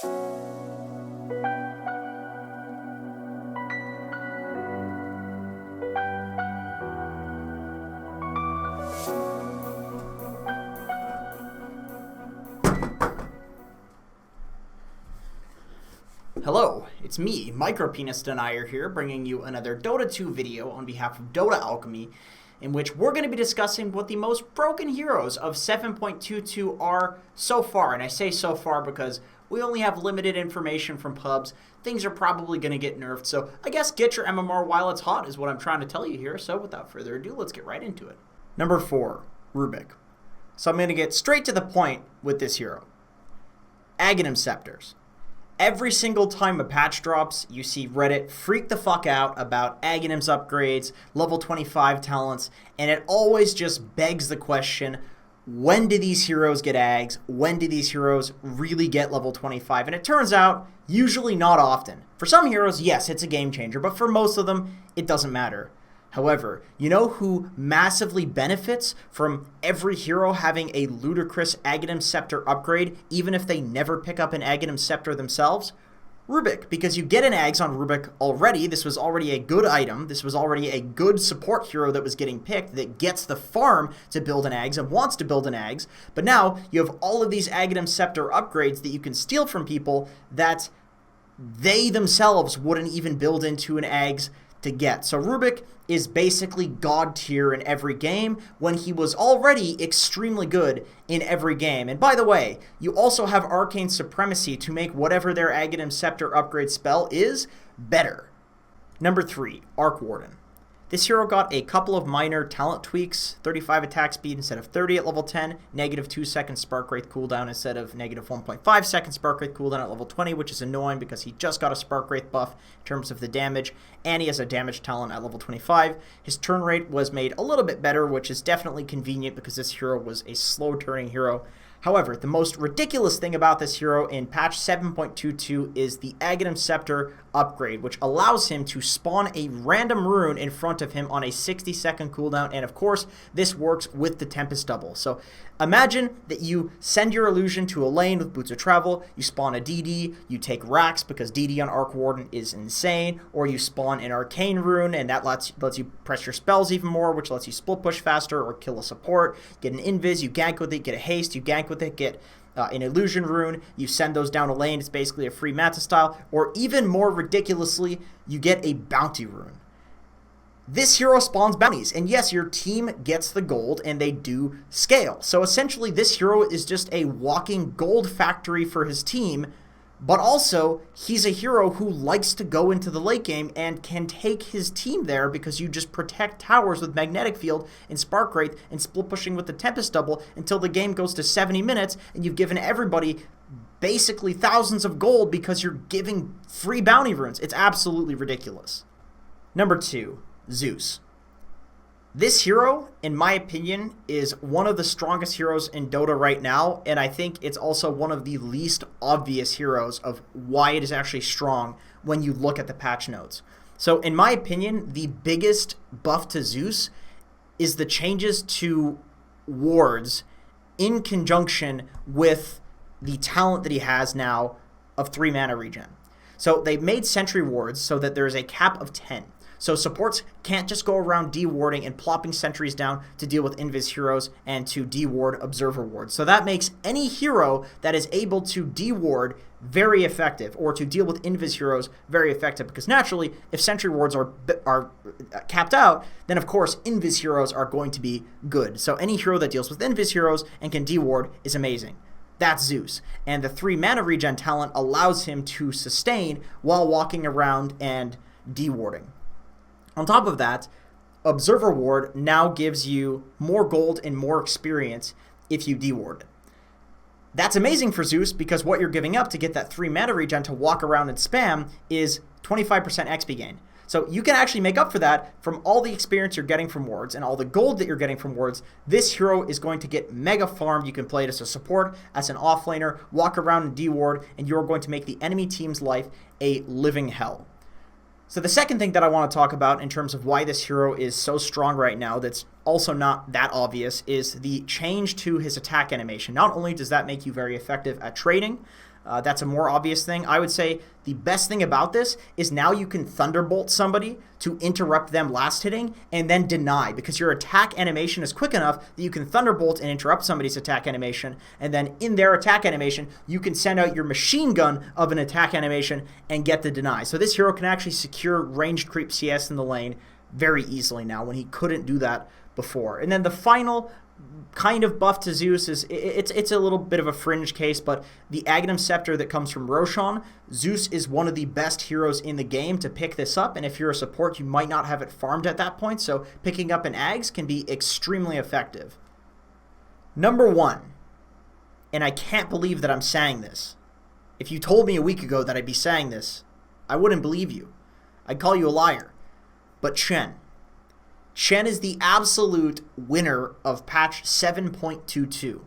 Hello, it's me, Micropenis Denier here, bringing you another Dota 2 video on behalf of Dota Alchemy, in which we're going to be discussing what the most broken heroes of 7.22 are so far. And I say so far because we only have limited information from pubs. Things are probably going to get nerfed, so I guess get your MMR while it's hot is what I'm trying to tell you here. So without further ado, let's get right into it. Number 4, Rubick. So I'm going to get straight to the point with this hero. Aghanim Scepters. Every single time a patch drops, you see Reddit freak the fuck out about Aghanim's upgrades, level 25 talents, and it always just begs the question, when do these heroes get Ags? When do these heroes really get level 25? And it turns out, usually not often. For some heroes, yes, it's a game changer, but for most of them, it doesn't matter. However, you know who massively benefits from every hero having a ludicrous Aghanim Scepter upgrade, even if they never pick up an Aghanim Scepter themselves? Rubick, because you get an Ags on Rubick already. This was already a good item. This was already a good support hero that was getting picked that gets the farm to build an Ags and wants to build an Ags. But now you have all of these Aghanim Scepter upgrades that you can steal from people that they themselves wouldn't even build into an Ags to get. So Rubick is basically god tier in every game when he was already extremely good in every game. And by the way, you also have Arcane Supremacy to make whatever their Aghanim Scepter upgrade spell is better. Number 3, Arc Warden. This hero got a couple of minor talent tweaks, 35 attack speed instead of 30 at level 10, negative 2 seconds Spark Wraith cooldown instead of negative 1.5 seconds Spark Wraith cooldown at level 20, which is annoying because he just got a Spark Wraith buff in terms of the damage, and he has a damage talent at level 25. His turn rate was made a little bit better, which is definitely convenient because this hero was a slow turning hero. However, the most ridiculous thing about this hero in patch 7.22 is the Aghanim Scepter upgrade, which allows him to spawn a random rune in front of him on a 60-second cooldown, and of course, this works with the Tempest Double. So imagine that you send your illusion to a lane with Boots of Travel, you spawn a DD, you take Rax because DD on Arc Warden is insane, or you spawn an Arcane rune, and that lets you press your spells even more, which lets you split push faster or kill a support, get an Invis, you gank with it, get a haste, you gank with it, get an illusion rune, you send those down a lane, it's basically a free Manta style, or even more ridiculously, you get a bounty rune. This hero spawns bounties, and yes, your team gets the gold, and they do scale. So essentially, this hero is just a walking gold factory for his team, but also, he's a hero who likes to go into the late game and can take his team there because you just protect towers with Magnetic Field and Spark Wraith and split pushing with the Tempest Double until the game goes to 70 minutes and you've given everybody basically thousands of gold because you're giving free bounty runes. It's absolutely ridiculous. Number 2, Zeus. This hero, in my opinion, is one of the strongest heroes in Dota right now, and I think it's also one of the least obvious heroes of why it is actually strong when you look at the patch notes. So, in my opinion, the biggest buff to Zeus is the changes to wards in conjunction with the talent that he has now of 3 mana regen. So, they made sentry wards so that there is a cap of 10. So supports can't just go around dewarding and plopping sentries down to deal with invis heroes and to deward observer wards. So that makes any hero that is able to deward very effective, or to deal with invis heroes very effective, because naturally, if sentry wards are capped out, then of course invis heroes are going to be good. So any hero that deals with invis heroes and can deward is amazing. That's Zeus. And the 3 mana regen talent allows him to sustain while walking around and dewarding. On top of that, Observer Ward now gives you more gold and more experience if you deward it. That's amazing for Zeus because what you're giving up to get that 3 mana regen to walk around and spam is 25% XP gain. So you can actually make up for that from all the experience you're getting from wards and all the gold that you're getting from wards. This hero is going to get mega farmed. You can play it as a support, as an offlaner, walk around and deward, and you're going to make the enemy team's life a living hell. So the second thing that I want to talk about in terms of why this hero is so strong right now that's also not that obvious is the change to his attack animation. Not only does that make you very effective at trading, That's a more obvious thing. I would say the best thing about this is now you can Thunderbolt somebody to interrupt them last hitting and then deny, because your attack animation is quick enough that you can Thunderbolt and interrupt somebody's attack animation, and then in their attack animation you can send out your machine gun of an attack animation and get the deny. So this hero can actually secure ranged creep CS in the lane very easily now when he couldn't do that before. And then the final kind of buff to Zeus is, it's a little bit of a fringe case, but the Aghanim Scepter that comes from Roshan, Zeus is one of the best heroes in the game to pick this up, and if you're a support you might not have it farmed at that point, so picking up an Ags can be extremely effective. Number 1, and I can't believe that I'm saying this. If you told me a week ago that I'd be saying this, I wouldn't believe you. I'd call you a liar. But Chen. Chen is the absolute winner of patch 7.22.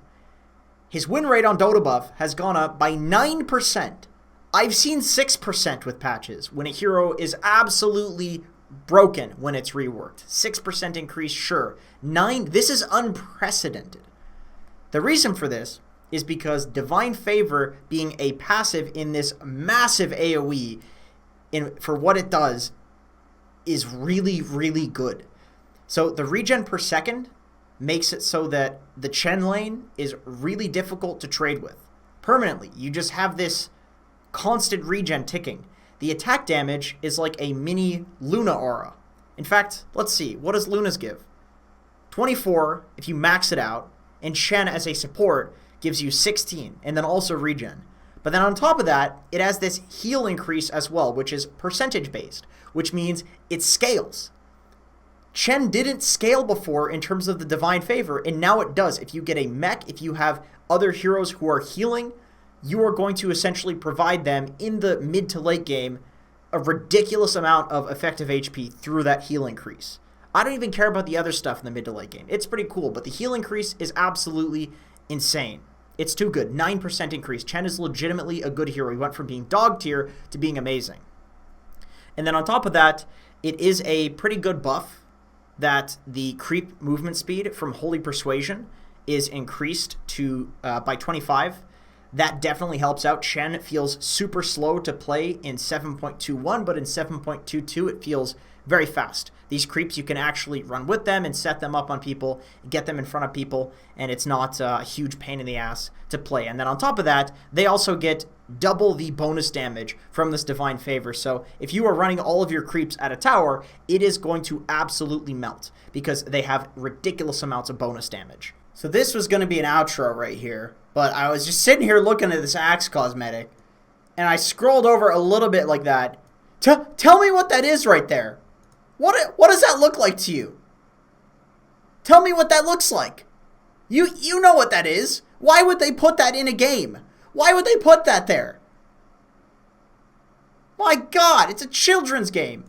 His win rate on Dota buff has gone up by 9%. I've seen 6% with patches when a hero is absolutely broken when it's reworked. 6% increase, sure. 9, this is unprecedented. The reason for this is because Divine Favor, being a passive in this massive AoE, for what it does, is really, really good. So the regen per second makes it so that the Chen lane is really difficult to trade with. Permanently, you just have this constant regen ticking. The attack damage is like a mini Luna aura. In fact, let's see, what does Luna's give? 24 if you max it out, and Chen as a support gives you 16, and then also regen. But then on top of that, it has this heal increase as well, which is percentage based, which means it scales. Chen didn't scale before in terms of the Divine Favor, and now it does. If you get a mech, if you have other heroes who are healing, you are going to essentially provide them in the mid to late game a ridiculous amount of effective HP through that heal increase. I don't even care about the other stuff in the mid to late game. It's pretty cool, but the heal increase is absolutely insane. It's too good. 9% increase. Chen is legitimately a good hero. He went from being dog tier to being amazing. And then on top of that, it is a pretty good buff that the creep movement speed from Holy Persuasion is increased to by 25. That definitely helps out. Chen feels super slow to play in 7.21, but in 7.22 it feels very fast. These creeps, you can actually run with them and set them up on people, get them in front of people, and it's not a huge pain in the ass to play. And then on top of that, they also get double the bonus damage from this Divine Favor. So if you are running all of your creeps at a tower, it is going to absolutely melt because they have ridiculous amounts of bonus damage. So this was going to be an outro right here, but I was just sitting here looking at this Axe cosmetic, and I scrolled over a little bit like that. Tell me what that is right there. What does that look like to you? Tell me what that looks like. You know what that is. Why would they put that in a game? Why would they put that there? My God, it's a children's game.